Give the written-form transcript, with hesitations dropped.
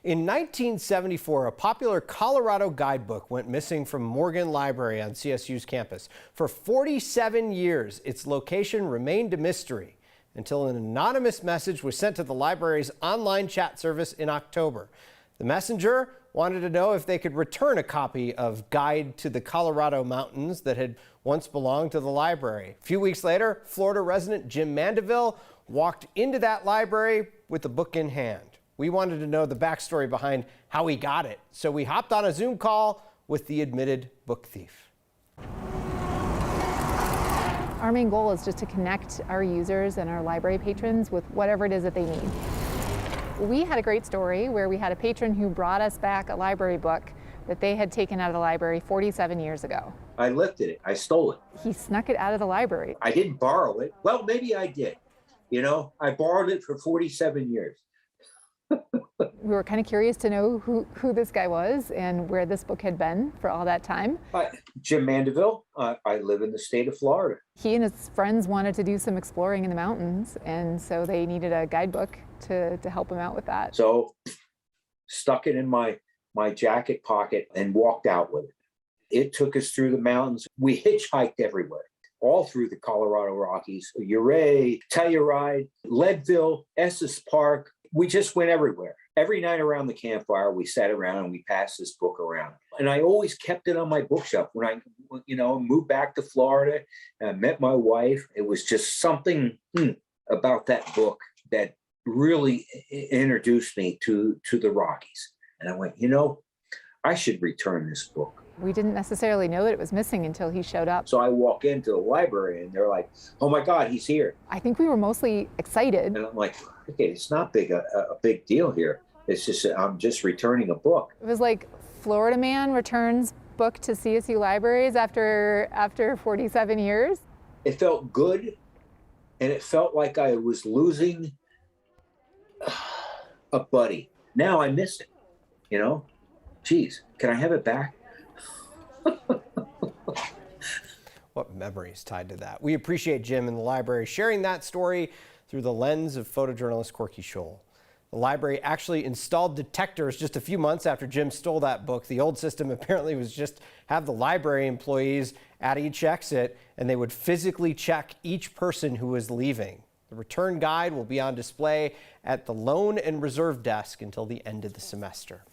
In 1974, a popular Colorado guidebook went missing from Morgan Library on CSU's campus. For 47 years, its location remained a mystery until an anonymous message was sent to the library's online chat service in October. The messenger wanted to know if they could return a copy of Guide to the Colorado Mountains that had once belonged to the library. A few weeks later, Florida resident Jim Mandeville walked into that library with the book in hand. We wanted to know the backstory behind how he got it, so we hopped on a Zoom call with the admitted book thief. Our main goal is just to connect our users and our library patrons with whatever it is that they need. We had a great story where we had a patron who brought us back a library book that they had taken out of the library 47 years ago. I lifted it. I stole it. He snuck it out of the library. I didn't borrow it. Well, maybe I did. You know, I borrowed it for 47 years. We were kind of curious to know who this guy was and where this book had been for all that time. Jim Mandeville. I live in the state of Florida. He and his friends wanted to do some exploring in the mountains, and so they needed a guidebook to help him out with that. So stuck it in my jacket pocket and walked out with it. It took us through the mountains. We hitchhiked everywhere, all through the Colorado Rockies, Ouray, Telluride, Leadville, Estes Park. We just went everywhere. Every night around the campfire, we sat around and we passed this book around. And I always kept it on my bookshelf. When I, moved back to Florida and I met my wife, it was just something about that book that really introduced me to the Rockies. And I went, I should return this book. We didn't necessarily know that it was missing until he showed up. So I walk into the library and they're like, oh my God, he's here. I think we were mostly excited. And I'm like, okay, it's not a big deal here. It's just, I'm just returning a book. It was like Florida man returns book to CSU libraries after 47 years. It felt good. And it felt like I was losing a buddy. Now I miss it, Geez, can I have it back? What memories tied to that. We appreciate Jim and the library sharing that story through the lens of photojournalist Corky Scholl. The library actually installed detectors just a few months after Jim stole that book. The old system apparently was just have the library employees at each exit, and they would physically check each person who was leaving. The return guide will be on display at the loan and reserve desk until the end of the semester.